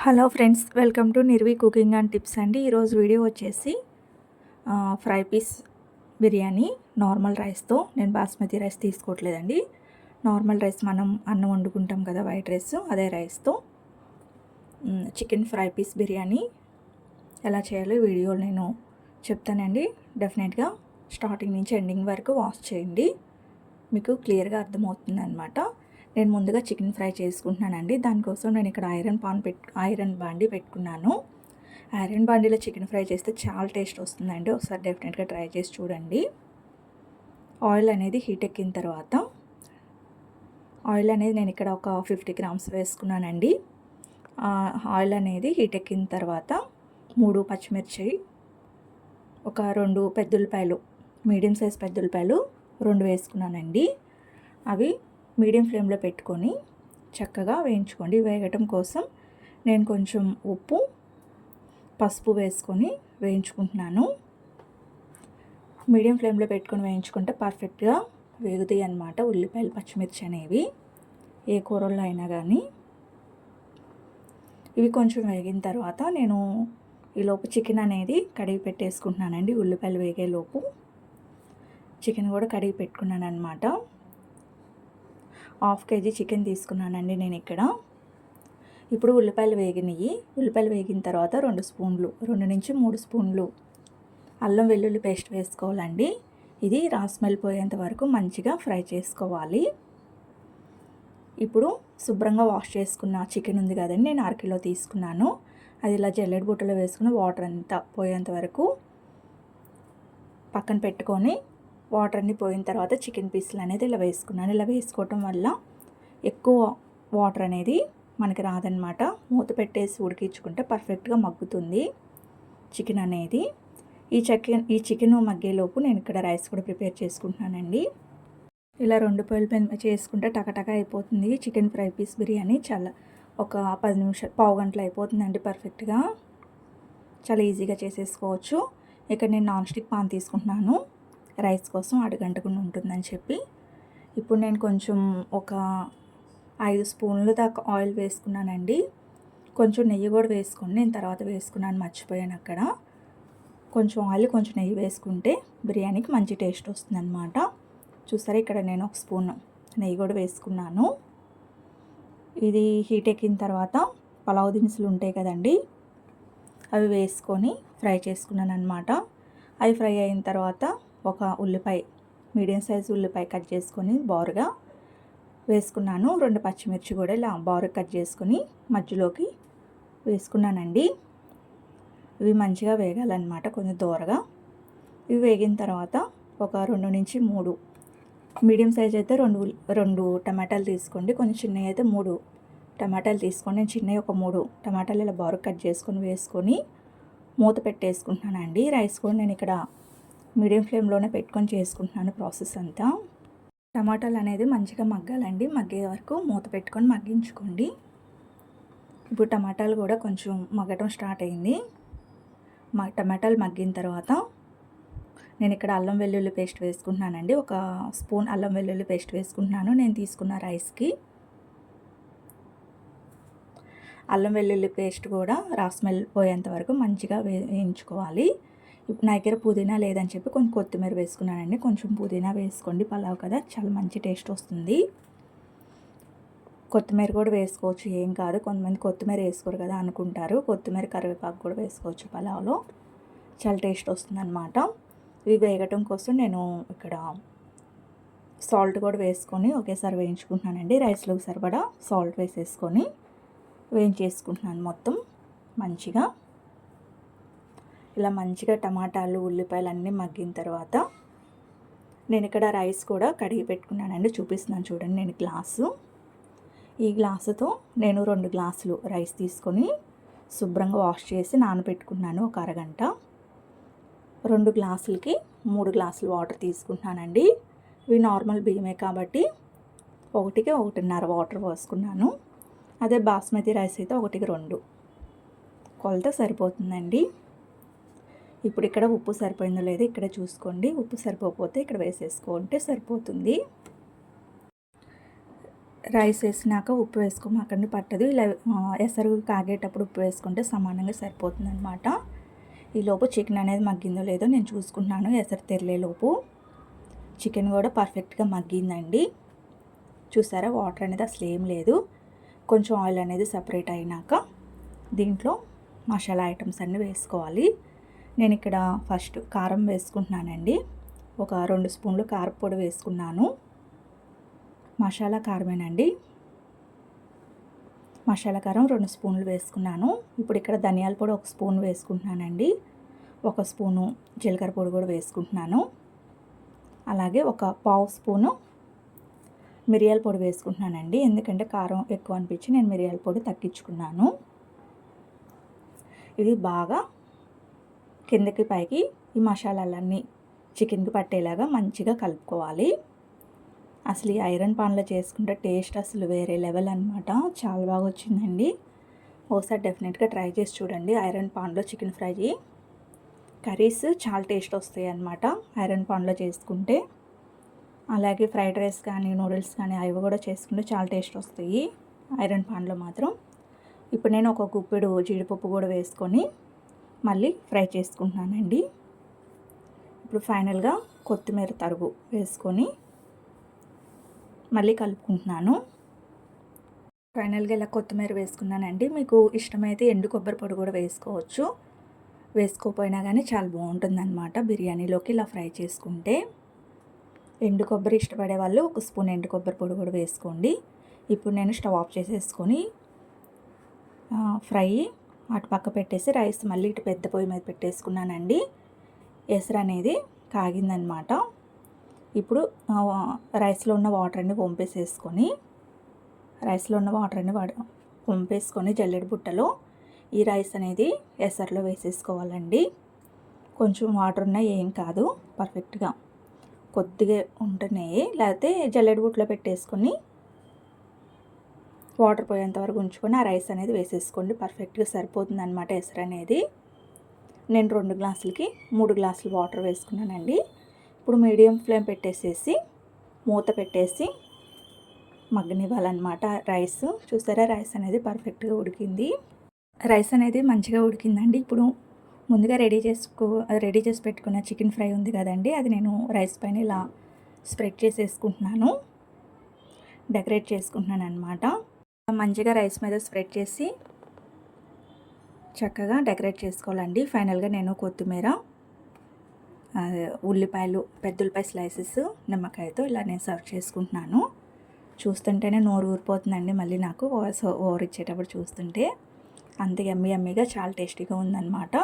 Hello friends, welcome to Nirvi cooking and tips అండి. ఈరోజు video వచ్చేసి ఫ్రై పీస్ బిర్యానీ నార్మల్ రైస్తో. నేను బాస్మతి రైస్ తీసుకోవట్లేదండి. నార్మల్ రైస్ మనం అన్నం వండుకుంటాం కదా, వైట్ రైస్, అదే రైస్తో చికెన్ ఫ్రై పీస్ బిర్యానీ ఎలా చేయాలో వీడియోలో నేను చెప్తానండి. డెఫినెట్గా స్టార్టింగ్ నుంచి ఎండింగ్ వరకు వాచ్ చేయండి, మీకు క్లియర్గా అర్థమవుతుంది అనమాట. నేను ముందుగా చికెన్ ఫ్రై చేసుకుంటున్నానండి. దానికోసం నేను ఇక్కడ ఐరన్ బాండి పెట్టుకున్నాను. ఐరన్ బాండీలో చికెన్ ఫ్రై చేస్తే చాలా టేస్ట్ వస్తుందండి. ఒకసారి డెఫినెట్గా ట్రై చేసి చూడండి. ఆయిల్ అనేది హీట్ ఎక్కిన తర్వాత ఆయిల్ అనేది నేను ఇక్కడ ఒక 50 గ్రామ్స్ వేసుకున్నానండి. ఆయిల్ అనేది హీట్ ఎక్కిన తర్వాత 3 పచ్చిమిర్చి, ఒక 2 పెద్దుల్లిపాయలు, మీడియం సైజ్ పెద్దుల్లిపాయలు 2 వేసుకున్నానండి. అవి మీడియం ఫ్లేమ్లో పెట్టుకొని చక్కగా వేయించుకోండి. వేగటం కోసం నేను కొంచెం ఉప్పు, పసుపు వేసుకొని వేయించుకుంటున్నాను. మీడియం ఫ్లేమ్లో పెట్టుకొని వేయించుకుంటే పర్ఫెక్ట్గా వేగుతాయి అన్నమాట ఉల్లిపాయలు, పచ్చిమిర్చి అనేవి, ఏ కూరల్లో అయినా కానీ. ఇవి కొంచెం వేగిన తర్వాత నేను ఈలోపు చికెన్ అనేది కడిగి పెట్టేసుకుంటున్నానండి. ఉల్లిపాయలు వేగేలోపు చికెన్ కూడా కడిగి పెట్టుకున్నాను అనమాట. 1/2 kg చికెన్ తీసుకున్నానండి నేను ఇక్కడ. ఇప్పుడు ఉల్లిపాయలు వేగినాయి. ఉల్లిపాయలు వేగిన తర్వాత 2 నుంచి 3 స్పూన్లు అల్లం వెల్లుల్లి పేస్ట్ వేసుకోవాలండి. ఇది స్మెల్ పోయేంత వరకు మంచిగా ఫ్రై చేసుకోవాలి. ఇప్పుడు శుభ్రంగా వాష్ చేసుకున్న చికెన్ ఉంది కదండి, నేను 1/2 కిలో తీసుకున్నాను. అది ఇలా జల్లెడ బుట్టలో వేసుకుని వాటర్ అంతా పోయేంత వరకు పక్కన పెట్టుకొని, వాటర్ అన్నీ పోయిన తర్వాత చికెన్ పీసులు అనేది ఇలా వేసుకున్నాను. ఇలా వేసుకోవటం వల్ల ఎక్కువ వాటర్ అనేది మనకి రాదనమాట. మూత పెట్టేసి ఉడికించుకుంటే పర్ఫెక్ట్గా మగ్గుతుంది చికెన్ అనేది. ఈ చికెన్ మగ్గేలోపు నేను ఇక్కడ రైస్ కూడా ప్రిపేర్ చేసుకుంటున్నానండి. ఇలా 2 పొయ్యిల చేసుకుంటే టకటక అయిపోతుంది చికెన్ ఫ్రై పీస్ బిర్యానీ. చాలా ఒక 10 నిమిషాలు, పావు గంటలో అయిపోతుందండి పర్ఫెక్ట్గా. చాలా ఈజీగా చేసేసుకోవచ్చు. ఇక్కడ నేను నాన్ స్టిక్ పాన్ తీసుకుంటున్నాను రైస్ కోసం, అడుగంటకుండా ఉంటుందని చెప్పి. ఇప్పుడు నేను కొంచెం ఒక 5 స్పూన్ల దాకా ఆయిల్ వేసుకున్నానండి. కొంచెం నెయ్యి కూడా వేసుకోండి, నేను తర్వాత వేసుకున్నాను, మర్చిపోయాను అక్కడ. కొంచెం ఆయిల్, కొంచెం నెయ్యి వేసుకుంటే బిర్యానీకి మంచి టేస్ట్ వస్తుందన్నమాట. చూసారా, ఇక్కడ నేను 1 స్పూన్ నెయ్యి కూడా వేసుకున్నాను. ఇది హీట్ ఎక్కిన తర్వాత పలావ్ దినుసులు ఉంటాయి కదండి, అవి వేసుకొని ఫ్రై చేసుకున్నాను అనమాట. అవి ఫ్రై అయిన తర్వాత ఒక ఉల్లిపాయ, మీడియం సైజు ఉల్లిపాయ కట్ చేసుకొని బారుగా వేసుకున్నాను. 2 పచ్చిమిర్చి కూడా ఇలా బారుగా కట్ చేసుకొని మధ్యలోకి వేసుకున్నానండి. ఇవి మంచిగా వేగాలన్నమాట, కొంచెం దూరగా. ఇవి వేగిన తర్వాత ఒక 2 నుంచి 3 మీడియం సైజ్ అయితే 2 టమాటాలు తీసుకోండి. కొంచెం చిన్నవి అయితే 3 టమాటాలు తీసుకోండి. నేను చిన్నవి ఒక 3 టమాటాలు ఇలా బారుగా కట్ చేసుకొని వేసుకొని మూత పెట్టేసుకుంటున్నానండి. రైస్ కూడా నేను ఇక్కడ మీడియం ఫ్లేమ్లోనే పెట్టుకొని చేసుకుంటున్నాను ప్రాసెస్ అంతా. టమాటాలు అనేది మంచిగా మగ్గాలండి. మగ్గే వరకు మూత పెట్టుకొని మగ్గించుకోండి. ఇప్పుడు టమాటాలు కూడా కొంచెం మగ్గటం స్టార్ట్ అయింది. టమాటాలు మగ్గిన తర్వాత నేను ఇక్కడ అల్లం వెల్లుల్లి పేస్ట్ వేసుకుంటున్నానండి. 1 స్పూన్ అల్లం వెల్లుల్లి పేస్ట్ వేసుకుంటున్నాను నేను తీసుకున్న రైస్కి. అల్లం వెల్లుల్లి పేస్ట్ కూడా స్మెల్ పోయేంత వరకు మంచిగా వేయించుకోవాలి. నా దగ్గర పుదీనా లేదని చెప్పి కొంచెం కొత్తిమీర వేసుకున్నానండి. కొంచెం పుదీనా వేసుకోండి, పలావ్ కదా, చాలా మంచి టేస్ట్ వస్తుంది. కొత్తిమీర కూడా వేసుకోవచ్చు, ఏం కాదు. కొంతమంది కొత్తిమీర వేసుకోరు కదా అనుకుంటారు. కొత్తిమీర, కరివేపాకు కూడా వేసుకోవచ్చు పలావ్లో, చాలా టేస్ట్ వస్తుందన్నమాట. ఇవి వేగటం కోసం నేను ఇక్కడ సాల్ట్ కూడా వేసుకొని ఒకేసారి వేయించుకుంటున్నానండి. రైస్లోకి సరిపడా సాల్ట్ వేసేసుకొని వేయించేసుకుంటున్నాను మొత్తం మంచిగా. ఇలా మంచిగా టమాటాలు, ఉల్లిపాయలు అన్నీ మగ్గిన తర్వాత నేను ఇక్కడ రైస్ కూడా కడిగి పెట్టుకున్నానండి. చూపిస్తున్నాను చూడండి. నేను ఈ గ్లాసుతో నేను 2 గ్లాసులు రైస్ తీసుకొని శుభ్రంగా వాష్ చేసి నానబెట్టుకున్నాను ఒక అరగంట. 2 గ్లాసులకి 3 గ్లాసులు వాటర్ తీసుకుంటున్నానండి. ఇవి నార్మల్ బియ్యమే కాబట్టి 1కి 1.5 వాటర్ పోసుకున్నాను. అదే బాస్మతి రైస్ అయితే 1కి 2 కొలత సరిపోతుందండి. ఇప్పుడు ఇక్కడ ఉప్పు సరిపోయిందో లేదో ఇక్కడ చూసుకోండి. ఉప్పు సరిపోకపోతే ఇక్కడ వేసేసుకుంటే సరిపోతుంది. రైస్ వేసినాక ఉప్పు వేసుకోమాకండి, పట్టదు. ఇలా ఎసరు కాగేటప్పుడు ఉప్పు వేసుకుంటే సమానంగా సరిపోతుందన్నమాట. ఈలోపు చికెన్ అనేది మగ్గిందో లేదో నేను చూసుకుంటున్నాను. ఎసరు తెరలేలోపు చికెన్ కూడా పర్ఫెక్ట్గా మగ్గిందండి. చూసారా, వాటర్ అనేది అసలు ఏం లేదు. కొంచెం ఆయిల్ అనేది సపరేట్ అయినాక దీంట్లో మసాలా ఐటమ్స్ అన్నీ వేసుకోవాలి. నేను ఇక్కడ ఫస్ట్ కారం వేసుకుంటున్నానండి. ఒక 2 స్పూన్లు కారపొడి వేసుకున్నాను. మసాలా కారమేనండి. మసాలా కారం 2 స్పూన్లు వేసుకున్నాను. ఇప్పుడు ఇక్కడ ధనియాల పొడి 1 స్పూన్ వేసుకుంటున్నానండి. 1 స్పూను జీలకర్ర పొడి కూడా వేసుకుంటున్నాను. అలాగే ఒక పావు స్పూను మిరియాల పొడి వేసుకుంటున్నానండి. ఎందుకంటే కారం ఎక్కువ అనిపించి నేను మిరియాల పొడి తగ్గించుకున్నాను. ఇది బాగా కిందకి పైకి ఈ మసాలాలన్నీ చికెన్కి పట్టేలాగా మంచిగా కలుపుకోవాలి. అసలు ఈ ఐరన్ పాన్లో చేసుకుంటే టేస్ట్ అసలు వేరే లెవెల్ అనమాట. చాలా బాగా వచ్చిందండి. ఒకసారి డెఫినెట్గా ట్రై చేసి చూడండి. ఐరన్ పాన్లో చికెన్ ఫ్రై కర్రీస్ చాలా టేస్ట్ వస్తాయి అన్నమాట ఐరన్ పాన్లో చేసుకుంటే. అలాగే ఫ్రైడ్ రైస్ కానీ నూడిల్స్ కానీ అవి కూడా చేసుకుంటే చాలా టేస్ట్ వస్తాయి ఐరన్ పాన్లో మాత్రం. ఇప్పుడు నేను ఒక గుప్పెడు జీడిపప్పు కూడా వేసుకొని మళ్ళీ ఫ్రై చేసుకుంటున్నానండి. ఇప్పుడు ఫైనల్గా కొత్తిమీర తరుగు వేసుకొని మళ్ళీ కలుపుకుంటున్నాను. ఫైనల్గా ఇలా కొత్తిమీర వేసుకున్నానండి. మీకు ఇష్టమైతే ఎండు కొబ్బరి పొడి కూడా వేసుకోవచ్చు. వేసుకోకపోయినా కానీ చాలా బాగుంటుందన్నమాట బిర్యానీలోకి ఇలా ఫ్రై చేసుకుంటే. ఎండు కొబ్బరి ఇష్టపడే వాళ్ళు 1 స్పూన్ ఎండు కొబ్బరి పొడి కూడా వేసుకోండి. ఇప్పుడు నేను స్టవ్ ఆఫ్ చేసేసుకొని ఫ్రై అటు పక్క పెట్టేసి రైస్ మళ్ళీ ఇటు పెద్ద పొయ్యి మీద పెట్టేసుకున్నానండి. ఎసరు అనేది కాగిందనమాట. ఇప్పుడు రైస్లో ఉన్న వాటర్ అన్ని వంపేసుకొని జల్లెడ బుట్టలో ఈ రైస్ అనేది ఎసరులో వేసేసుకోవాలండి. కొంచెం వాటర్ ఉన్నా ఏం కాదు, పర్ఫెక్ట్గా కొద్దిగా ఉంటున్నాయి. లేకపోతే జల్లెడ బుట్టలో పెట్టేసుకొని వాటర్ పోయేంత వరకు ఉంచుకొని ఆ రైస్ అనేది వేసేసుకోండి. పర్ఫెక్ట్గా సరిపోతుంది అనమాట ఎసరు అనేది. నేను 2 గ్లాసులకి 3 గ్లాసులు వాటర్ వేసుకున్నానండి. ఇప్పుడు మీడియం ఫ్లేమ్ పెట్టేసేసి మూత పెట్టేసి మగ్గనివ్వాలన్నమాట రైస్. చూసారా, రైస్ అనేది పర్ఫెక్ట్గా ఉడికింది. రైస్ అనేది మంచిగా ఉడికిందండి. ఇప్పుడు ముందుగా రెడీ చేసి పెట్టుకున్న చికెన్ ఫ్రై ఉంది కదండి, అది నేను రైస్ పైన ఇలా స్ప్రెడ్ చేసేసుకుంటున్నాను, డెకరేట్ చేసుకుంటున్నాను అనమాట. మంచిగా రైస్ మీద స్ప్రెడ్ చేసి చక్కగా డెకరేట్ చేసుకోవాలండి. ఫైనల్గా నేను కొత్తిమీర, ఉల్లిపాయలు, పెద్ద ఉల్లిపాయ స్లైసెస్, నిమ్మకాయతో ఇలా నేను సర్వ్ చేసుకుంటున్నాను. చూస్తుంటేనే నోరు ఊరిపోతుందండి. మళ్ళీ నాకు ఓవర్ ఇచ్చేటప్పుడు చూస్తుంటే అంత యమ్మీగా చాలా టేస్టీగా ఉందన్నమాట.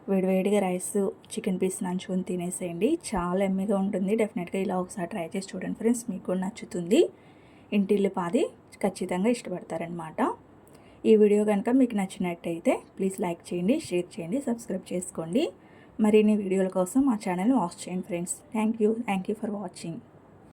వేడివేడిగా రైస్ చికెన్ పీస్ నంచుకొని తినేసేయండి. చాలా యమ్మీగా ఉంటుంది. డెఫినెట్గా ఇలా ఒకసారి ట్రై చేసి చూడండి ఫ్రెండ్స్, మీకు కూడా నచ్చుతుంది. ఇంటిల్లిపాది ఖచ్చితంగా ఇష్టపడతారనమాట. ఈ వీడియో కనుక మీకు నచ్చినట్టయితే ప్లీజ్ లైక్ చేయండి, షేర్ చేయండి, సబ్స్క్రైబ్ చేసుకోండి. మరిన్ని వీడియోల కోసం మా ఛానల్ని వాచ్ చేయండి friends. Thank you for watching.